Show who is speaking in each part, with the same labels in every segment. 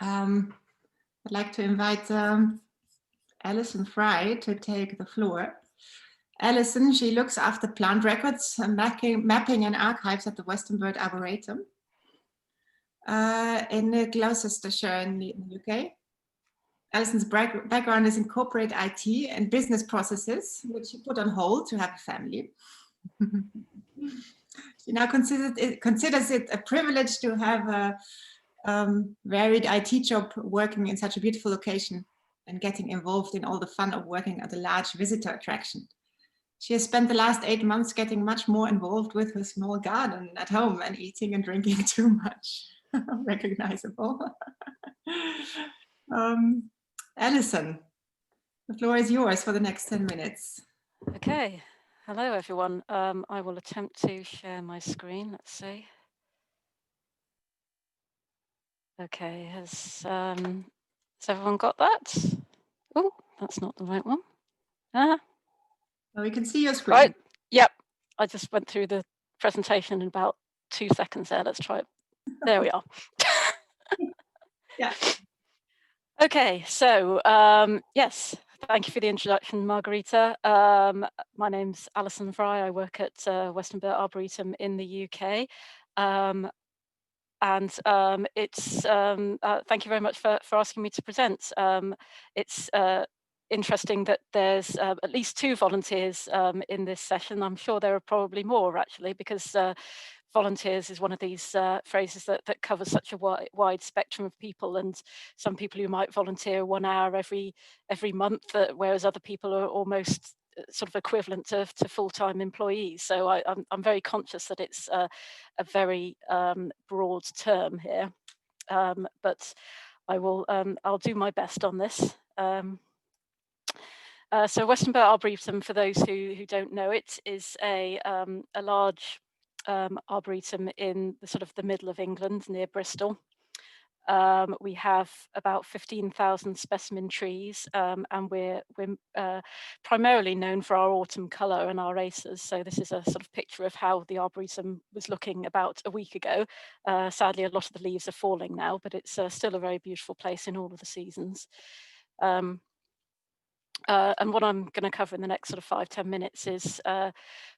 Speaker 1: I'd like to invite Alison Fry to take the floor. Alison, she looks after plant records, mapping and archives at the Westonbirt Arboretum in Gloucestershire in the UK. Alison's background is in corporate IT and business processes, which she put on hold to have a family. She now considers it a privilege to have a varied IT job working in such a beautiful location and getting involved in all the fun of working at a large visitor attraction. She has spent the last 8 months getting much more involved with her small garden at home and eating and drinking too much. Recognizable. Alison, the floor is yours for the next 10 minutes.
Speaker 2: Okay. Hello, everyone. I will attempt to share my screen. Let's see. Okay, has everyone got that? Oh, that's not the right one.
Speaker 1: Well, we can see your screen.
Speaker 2: Right. Yep. I just went through the presentation in about 2 seconds there. Let's try it. There we are.
Speaker 1: Yeah.
Speaker 2: Okay, so yes, thank you for the introduction, Margarita. My name's Alison Fry. I work at Westonbirt Arboretum in the UK. It's thank you very much for asking me to present. It's interesting that there's at least 2 volunteers in this session. I'm sure there are probably more actually, because volunteers is one of these phrases that covers such a wide spectrum of people, and some people who might volunteer 1 hour every month, whereas other people are almost sort of equivalent to full-time employees. So I'm very conscious that it's a very broad term here, but I'll do my best on this. So Westonbirt Arboretum, for those who don't know it, is a large arboretum in the sort of the middle of England near Bristol. We have about 15,000 specimen trees, and we're primarily known for our autumn colour and our acers. So this is a sort of picture of how the Arboretum was looking about a week ago. Sadly, a lot of the leaves are falling now, but it's still a very beautiful place in all of the seasons. And what I'm going to cover in the next sort of 5-10 minutes is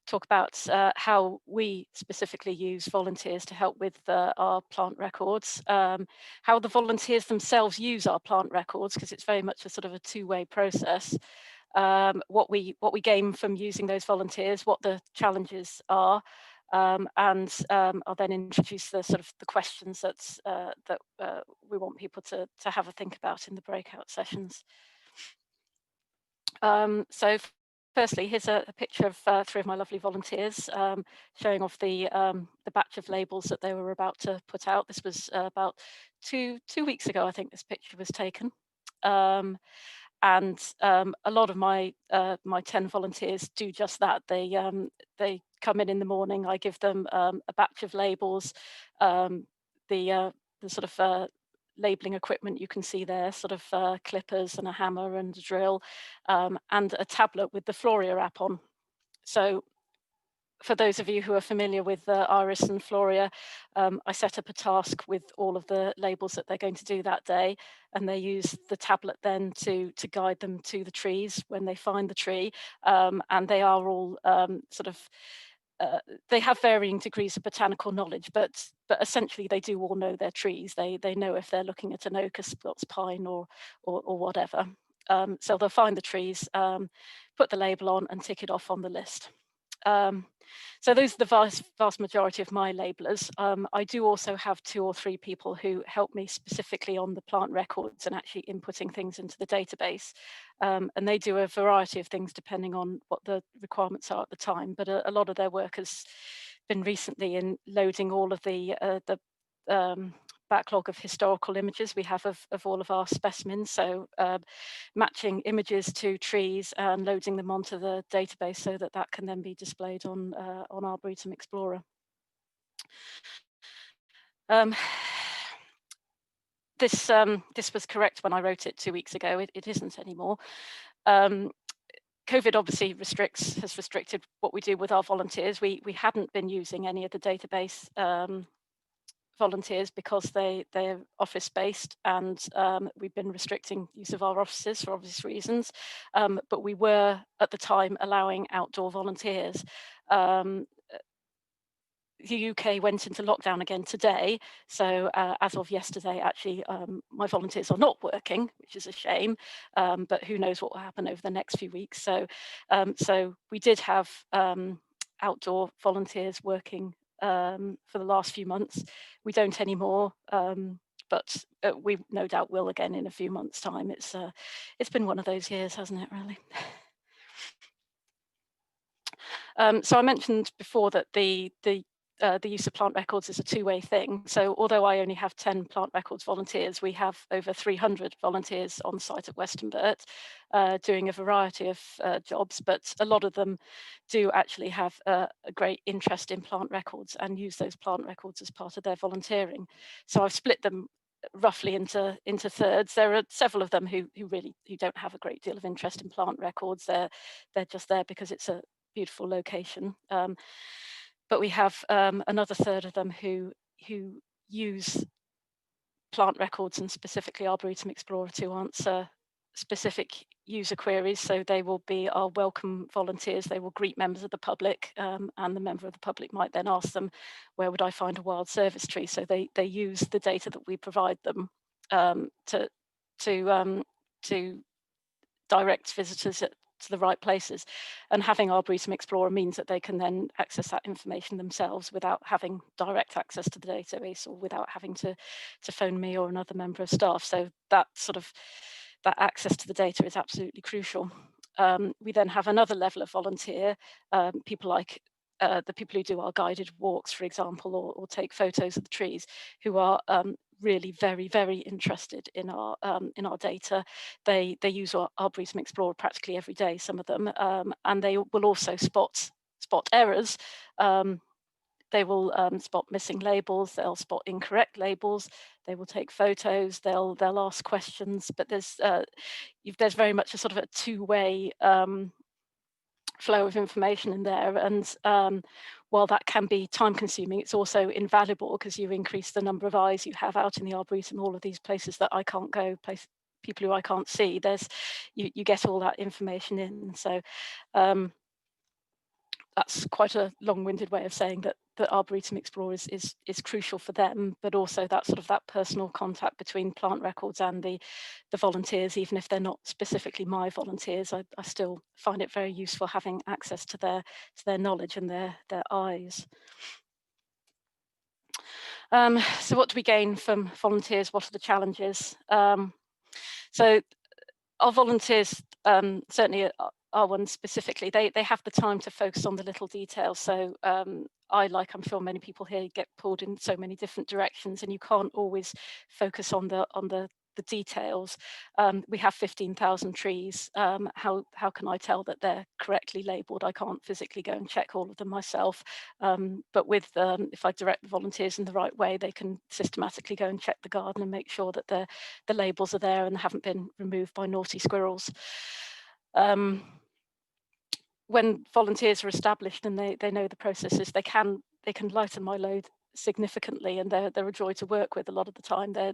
Speaker 2: talk about how we specifically use volunteers to help with our plant records, how the volunteers themselves use our plant records, because it's very much a sort of a 2-way process, what we gain from using those volunteers, what the challenges are, and I'll then introduce the sort of the questions that we want people to have a think about in the breakout sessions. So firstly, here's a picture of 3 of my lovely volunteers showing off the batch of labels that they were about to put out. This was about two weeks ago, I think this picture was taken. And a lot of my 10 volunteers do just that. They come in the morning. I give them a batch of labels, the sort of labeling equipment you can see there, sort of clippers and a hammer and a drill, and a tablet with the Floria app on. So for those of you who are familiar with Iris and Floria, I set up a task with all of the labels that they're going to do that day, and they use the tablet then to guide them to the trees when they find the tree, and they are all sort of they have varying degrees of botanical knowledge, but essentially they do all know their trees. They know if they're looking at an oak, a Scots pine, or whatever. So they'll find the trees, put the label on, and tick it off on the list. So those are the vast majority of my labelers. I do also have 2 or 3 people who help me specifically on the plant records and actually inputting things into the database. And they do a variety of things depending on what the requirements are at the time. But a lot of their work has been recently in loading all of the backlog of historical images we have of all of our specimens, so matching images to trees and loading them onto the database so that can then be displayed on Arboretum Explorer. This was correct when I wrote it 2 weeks ago. It isn't anymore. COVID obviously has restricted what we do with our volunteers. We hadn't been using any of the database volunteers because they're office based, and we've been restricting use of our offices for obvious reasons. But we were at the time allowing outdoor volunteers. Um, the UK went into lockdown again today, so as of yesterday, actually, my volunteers are not working, which is a shame. But who knows what will happen over the next few weeks? So we did have outdoor volunteers working for the last few months. We don't anymore, but we no doubt will again in a few months' time. It's been one of those years, hasn't it? Really. So I mentioned before that the use of plant records is a two-way thing. So although I only have 10 plant records volunteers, we have over 300 volunteers on site at Westonbirt doing a variety of jobs, but a lot of them do actually have a great interest in plant records and use those plant records as part of their volunteering. So I've split them roughly into thirds. There are several of them who don't have a great deal of interest in plant records. They're just there because it's a beautiful location. But we have another third of them who use plant records and specifically Arboretum Explorer to answer specific user queries. So they will be our welcome volunteers. They will greet members of the public, and the member of the public might then ask them, where would I find a wild service tree? So they use the data that we provide them to direct visitors to the right places. And having Arboretum Explorer means that they can then access that information themselves without having direct access to the database, or without having to phone me or another member of staff. So that access to the data is absolutely crucial. We then have another level of volunteer, people like the people who do our guided walks, for example, or take photos of the trees, who are really very, very interested in our data. They use our Arboretum Explorer practically every day, some of them, and they will also spot errors. They will spot missing labels. They'll spot incorrect labels. They will take photos. They'll ask questions. But there's very much a sort of a two-way flow of information in there, and while that can be time consuming, it's also invaluable because you increase the number of eyes you have out in the Arboretum, all of these places that I can't go, people who I can't see. You get all that information in. So that's quite a long-winded way of saying that Arboretum Explorer is crucial for them, but also that sort of that personal contact between plant records and the volunteers. Even if they're not specifically my volunteers, I still find it very useful having access to their knowledge and their eyes. So what do we gain from volunteers? What are the challenges? So our volunteers, certainly our ones specifically, they have the time to focus on the little details. So I'm sure many people here, get pulled in so many different directions, and you can't always focus on the details. We have 15,000 trees. How can I tell that they're correctly labelled? I can't physically go and check all of them myself. But if I direct the volunteers in the right way, they can systematically go and check the garden and make sure that the labels are there and haven't been removed by naughty squirrels. When volunteers are established and they know the processes, they can lighten my load significantly, and they're a joy to work with a lot of the time. They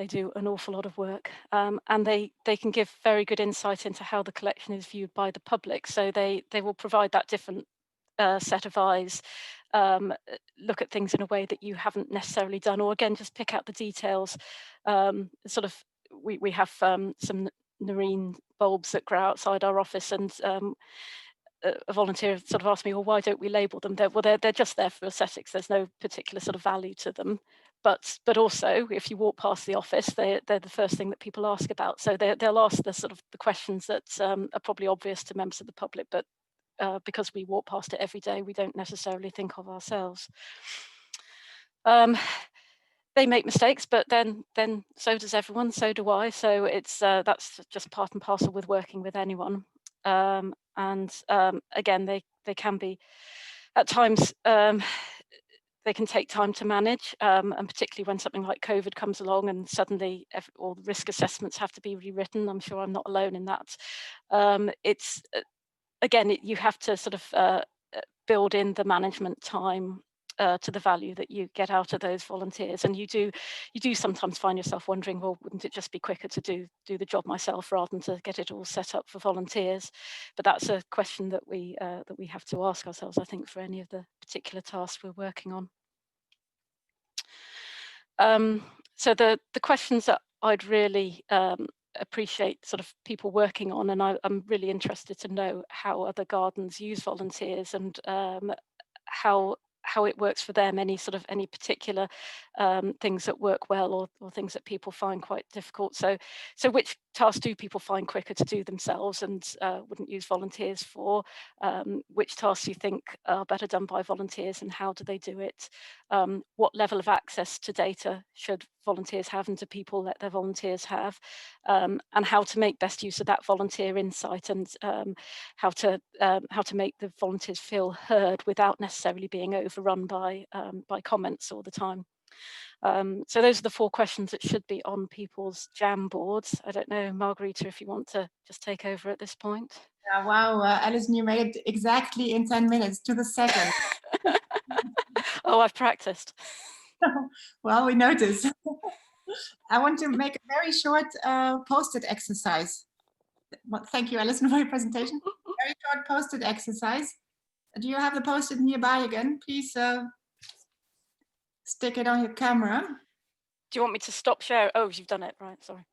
Speaker 2: do an awful lot of work, and they can give very good insight into how the collection is viewed by the public. So they will provide that different set of eyes, look at things in a way that you haven't necessarily done, or again, just pick out the details. We have some marine bulbs that grow outside our office, and a volunteer sort of asked me, well, why don't we label them? They're just there for aesthetics. There's no particular sort of value to them. But also, if you walk past the office, they're the first thing that people ask about. So they'll ask the sort of the questions that are probably obvious to members of the public, but because we walk past it every day, we don't necessarily think of ourselves. They make mistakes, but then so does everyone. So do I. So it's that's just part and parcel with working with anyone. And again, they can be at times. They can take time to manage, and particularly when something like COVID comes along and suddenly all the risk assessments have to be rewritten. I'm sure I'm not alone in that. It's again, you have to sort of build in the management time to the value that you get out of those volunteers. And you do sometimes find yourself wondering, well, wouldn't it just be quicker to do the job myself rather than to get it all set up for volunteers? But that's a question that we have to ask ourselves, I think, for any of the particular tasks we're working on. So the questions that I'd really appreciate sort of people working on, and I'm really interested to know how other gardens use volunteers and how it works for them, any particular things that work well or things that people find quite difficult. So which tasks do people find quicker to do themselves and wouldn't use volunteers for? Which tasks you think are better done by volunteers and how do they do it? What level of access to data should volunteers have and do people let their volunteers have? And how to make best use of that volunteer insight and how to make the volunteers feel heard without necessarily being overrun by comments all the time. So those are the 4 questions that should be on people's Jam boards. I don't know, Margarita, if you want to just take over at this point.
Speaker 1: Yeah, wow, Alison, you made it exactly in 10 minutes to the second.
Speaker 2: Oh, I've practiced.
Speaker 1: Well, we noticed. I want to make a very short post-it exercise. Well, thank you, Alison, for your presentation. Very short post-it exercise. Do you have the post-it nearby again? Please stick it on your camera.
Speaker 2: Do you want me to stop share? Oh, you've done it, right, sorry.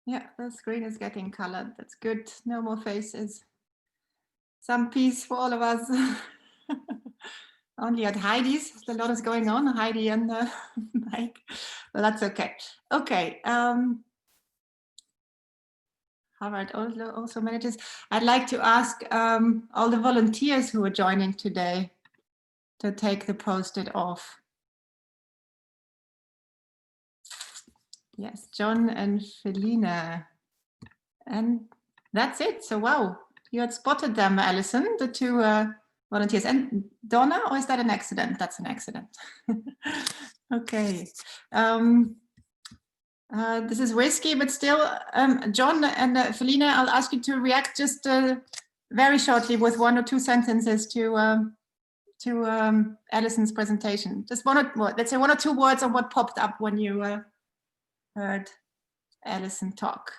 Speaker 1: Yeah, the screen is getting colored. That's good. No more faces. Some peace for all of us. Only at Heidi's, a lot is going on. Heidi and Mike. Well, that's okay. Okay. Harvard also manages. I'd like to ask all the volunteers who are joining today to take the Postit off. Yes, John and Felina. And that's it. So, wow, you had spotted them, Alison, the 2 volunteers. And Donna, or is that an accident? That's an accident. Okay. This is risky, but still, John and Felina, I'll ask you to react just very shortly with 1 or 2 sentences to Alison's presentation. Just let's say 1 or 2 words on what popped up when you heard Alison talk.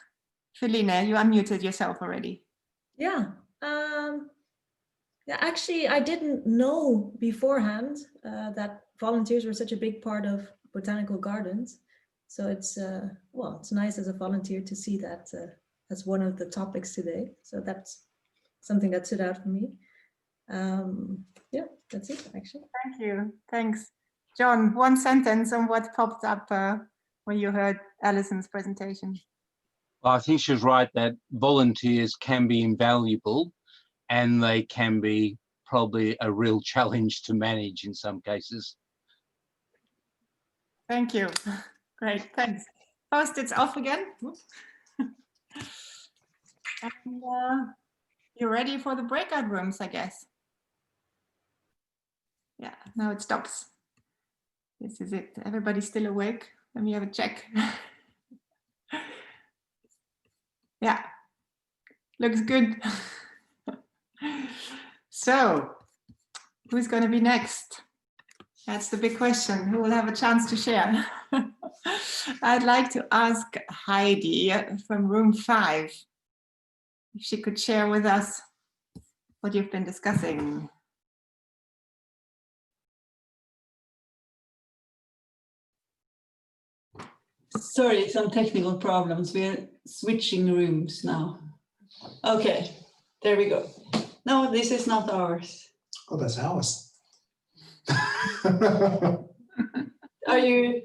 Speaker 1: Felina, you unmuted yourself already.
Speaker 3: Yeah. Yeah. Actually, I didn't know beforehand that volunteers were such a big part of botanical gardens. So it's well, it's nice as a volunteer to see that as one of the topics today. So that's something that stood out for me. Yeah, that's it actually.
Speaker 1: Thank you. Thanks. John, 1 sentence on what popped up when you heard Alison's presentation.
Speaker 4: Well, I think she's right that volunteers can be invaluable and they can be probably a real challenge to manage in some cases.
Speaker 1: Thank you. Great, thanks. Post-its off again. And, you're ready for the breakout rooms, I guess. Yeah, now it stops. This is it. Everybody's still awake. Let me have a check. Yeah, looks good. So, who's going to be next? That's the big question. Who will have a chance to share? I'd like to ask Heidi from room 5 if she could share with us what you've been discussing.
Speaker 5: Sorry, some technical problems. We're switching rooms now. Okay, there we go. No, this is not ours.
Speaker 6: Oh, that's ours.
Speaker 5: Are you?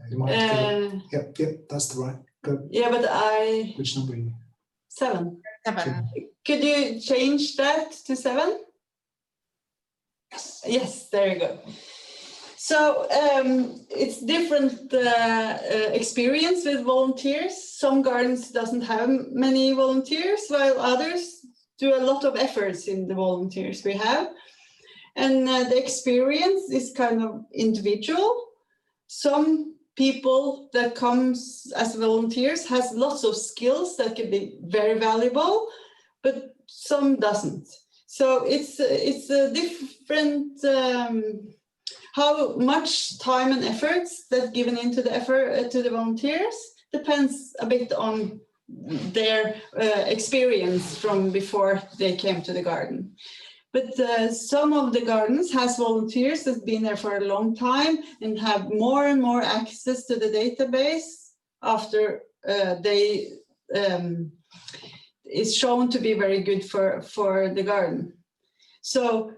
Speaker 6: You might have to go. Yep, that's the right. Go.
Speaker 5: Yeah, but I.
Speaker 6: Which number are you?
Speaker 5: 7.
Speaker 1: 7.
Speaker 5: Could you change that to 7? Yes, there you go. So it's different experience with volunteers. Some gardens doesn't have many volunteers, while others do a lot of efforts in the volunteers we have. And the experience is kind of individual. Some people that comes as volunteers has lots of skills that can be very valuable, but some doesn't. So it's a different how much time and efforts that given into the effort to the volunteers depends a bit on their experience from before they came to the garden. But some of the gardens has volunteers that have been there for a long time and have more and more access to the database after they is shown to be very good for the garden. So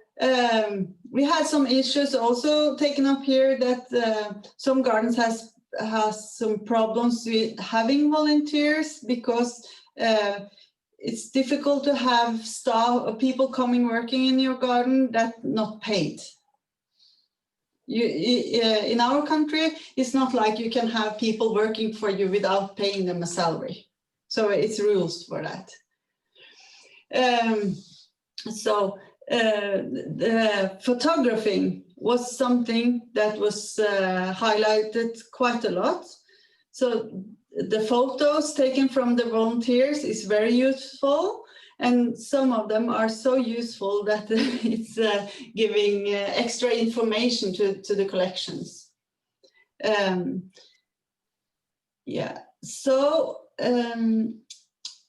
Speaker 5: we had some issues also taken up here that some gardens has some problems with having volunteers because it's difficult to have staff or people coming working in your garden that not paid. In our country, it's not like you can have people working for you without paying them a salary. So it's rules for that. The photographing was something that was highlighted quite a lot. So the photos taken from the volunteers is very useful, and some of them are so useful that it's giving extra information to the collections. Yeah, so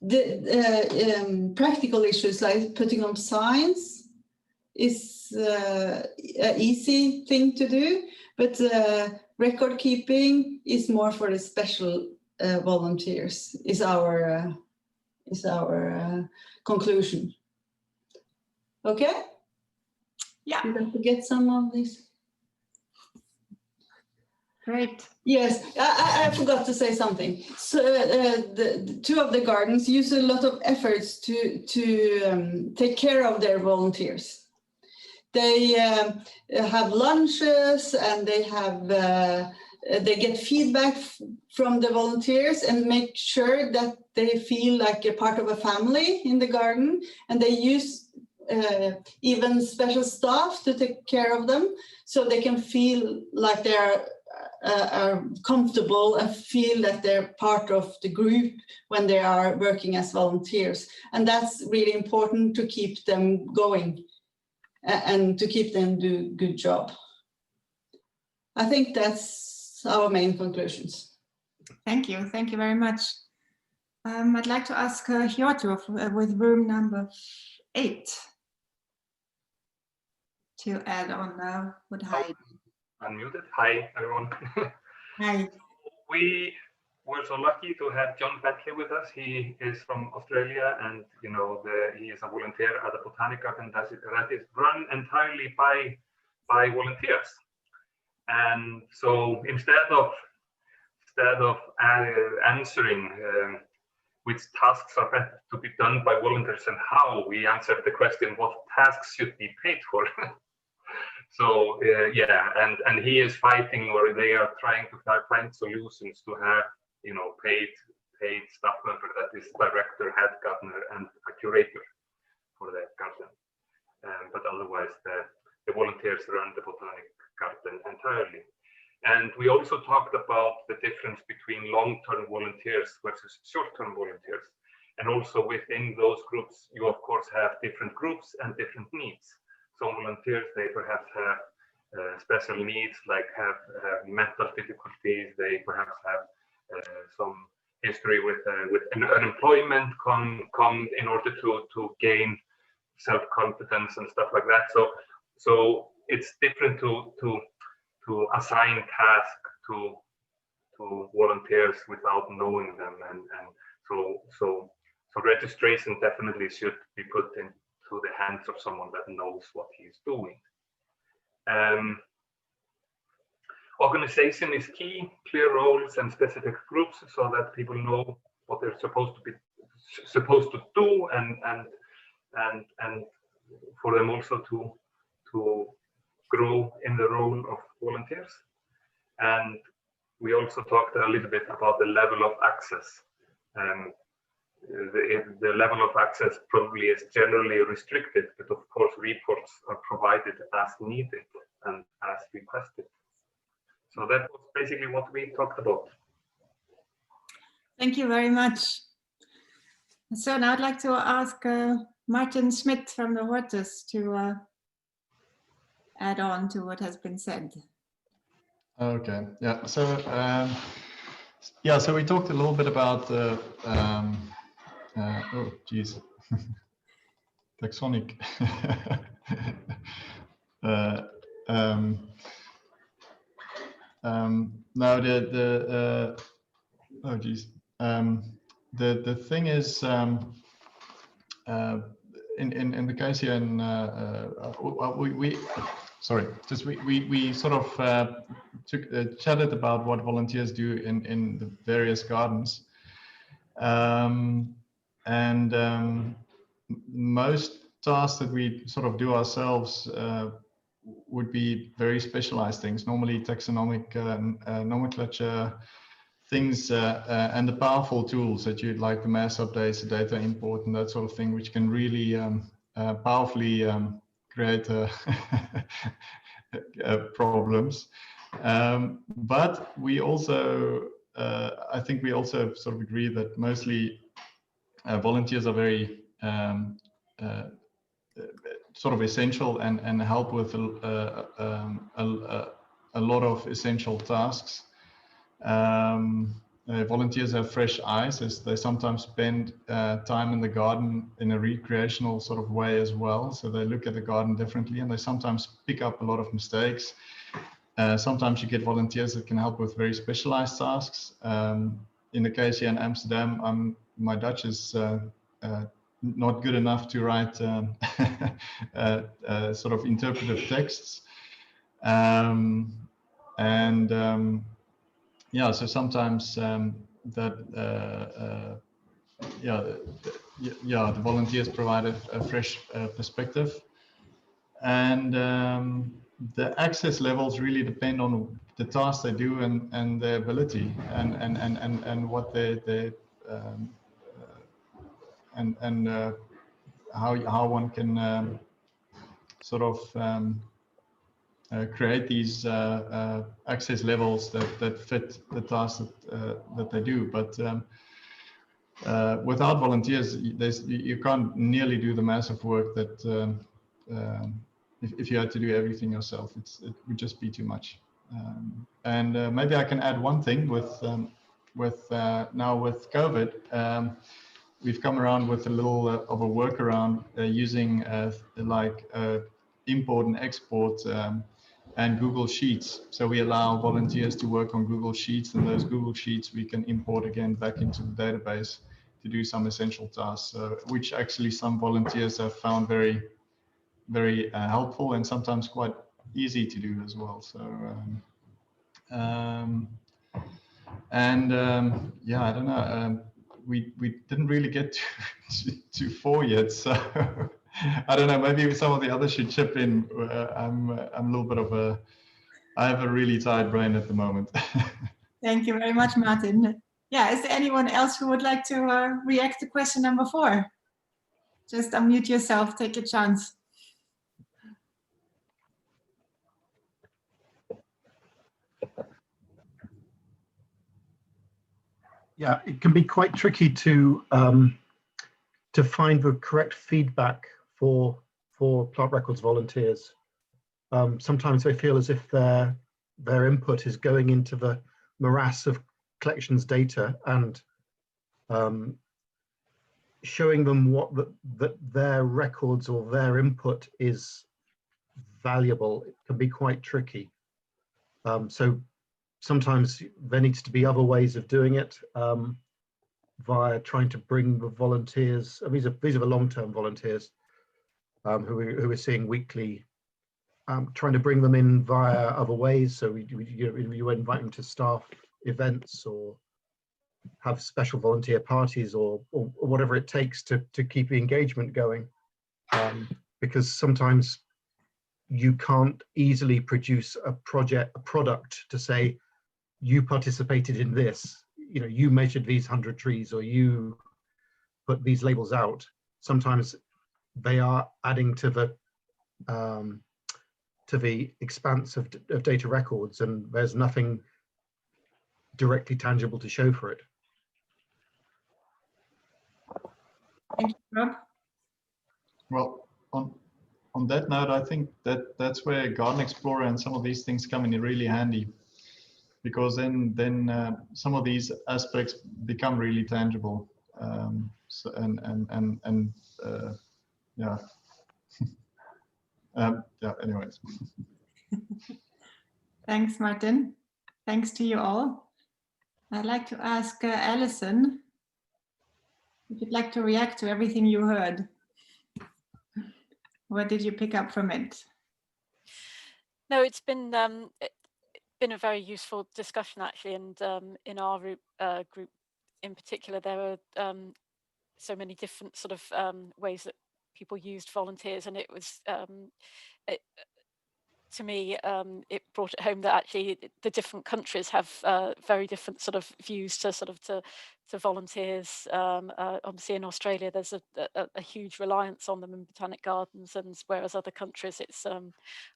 Speaker 5: the practical issues like putting up signs is an easy thing to do, but record keeping is more for the special volunteers, is our conclusion. Okay?
Speaker 1: Yeah.
Speaker 5: You can forget some of this.
Speaker 1: Great.
Speaker 5: Yes, I forgot to say something. So the two of the gardens use a lot of efforts to take care of their volunteers. They have lunches and they have they get feedback from the volunteers and make sure that they feel like a part of a family in the garden, and they use even special staff to take care of them so they can feel like they are comfortable and feel that they're part of the group when they are working as volunteers. And that's really important to keep them going and to keep them do a good job. I think that's our main conclusions.
Speaker 1: Thank you. Thank you very much. I'd like to ask Hjortur with room number 8 to add on with Heidi.
Speaker 7: Unmuted. Hi, everyone.
Speaker 1: Hi.
Speaker 7: We were so lucky to have John Bentley with us. He is from Australia, and he is a volunteer at the Botanic Garden that is run entirely by volunteers. And so instead of answering which tasks are better to be done by volunteers and how, we answered the question what tasks should be paid for. So yeah, and he is fighting, or they are trying to find solutions to have paid staff member that is director, head gardener, and a curator for the garden. But otherwise, the volunteers run the Botanic Garden entirely. And we also talked about the difference between long-term volunteers versus short-term volunteers. And also within those groups, you of course have different groups and different needs. Some volunteers, they perhaps have special needs, like have mental difficulties. They perhaps have some history with unemployment, come in order to gain self-confidence and stuff like that. So it's different to assign tasks to volunteers without knowing them, and so registration definitely should be put into the hands of someone that knows what he's doing. Organization is key, clear roles and specific groups so that people know what they're supposed to do, and for them also to grow in the role of volunteers. And we also talked a little bit about the level of access. The level of access probably is generally restricted, but of course reports are provided as needed and as requested. So that was basically what we talked about.
Speaker 1: Thank you very much. So now I'd like to ask Martin Schmidt from the Hortus to add on to what has been said.
Speaker 8: Okay, yeah, so yeah, so we talked a little bit about oh geez, taxonic. Now oh geez, the thing is in the case here, we sort of chatted about what volunteers do in the various gardens, most tasks that we sort of do ourselves would be very specialized things, normally taxonomic nomenclature things, and the powerful tools that you'd like the mass updates, the data import, and that sort of thing, which can really powerfully create problems. But we also, I think we also sort of agree that mostly volunteers are very sort of essential and help with a lot of essential tasks. Volunteers have fresh eyes, as they sometimes spend time in the garden in a recreational sort of way as well. So they look at the garden differently, and they sometimes pick up a lot of mistakes. Sometimes you get volunteers that can help with very specialized tasks. In the case here in Amsterdam, my Dutch is not good enough to write sort of interpretive texts. Yeah, so sometimes the volunteers provide a fresh perspective, and the access levels really depend on the tasks they do and their ability and what they how one can sort of create these access levels that fit the tasks that they do. But without volunteers, you can't nearly do the massive work that if you had to do everything yourself, it would just be too much. Maybe I can add one thing with now with COVID. We've come around with a little of a workaround using like import and export and Google Sheets. So we allow volunteers to work on Google Sheets, and those Google Sheets we can import again back into the database to do some essential tasks, which actually some volunteers have found very, very helpful and sometimes quite easy to do as well. So, yeah, I don't know. We didn't really get to 4 yet, so I don't know. Maybe some of the others should chip in. I'm a little bit of I have a really tired brain at the moment.
Speaker 1: Thank you very much, Martin. Yeah, is there anyone else who would like to react to question number 4? Just unmute yourself, take a chance.
Speaker 9: Yeah, it can be quite tricky to find the correct feedback for plant records volunteers. Sometimes they feel as if their input is going into the morass of collections data, and showing them what their records or their input is valuable, it can be quite tricky. So sometimes there needs to be other ways of doing it, via trying to bring the volunteers. These are the long-term volunteers who we're seeing weekly, trying to bring them in via other ways. So you invite them to staff events or have special volunteer parties or whatever it takes to keep the engagement going, because sometimes you can't easily produce a product to say you participated in this, you measured these 100 trees or you put these labels out. Sometimes they are adding to the to the expanse of data records, and there's nothing directly tangible to show for it.
Speaker 1: Thank you, Rob.
Speaker 8: Well, on that note, I think that's where Garden Explorer and some of these things come in really handy, because then some of these aspects become really tangible. So yeah. Yeah. Anyways.
Speaker 1: Thanks, Martin. Thanks to you all. I'd like to ask Alison if you'd like to react to everything you heard. What did you pick up from it?
Speaker 2: No, it's been a very useful discussion actually, and in our group in particular, there are so many different sort of ways that people used volunteers, and it was to me, it brought it home that actually the different countries have very different sort of views to volunteers. Obviously, in Australia, there's a huge reliance on them in botanic gardens, and whereas other countries, it's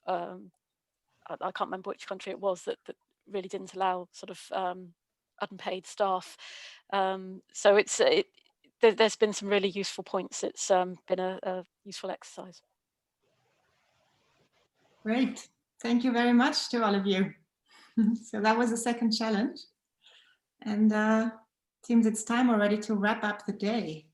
Speaker 2: I can't remember which country it was that really didn't allow sort of unpaid staff. So there's been some really useful points. It's been a useful exercise.
Speaker 1: Great. Thank you very much to all of you. So that was the second challenge. And it seems it's time already to wrap up the day.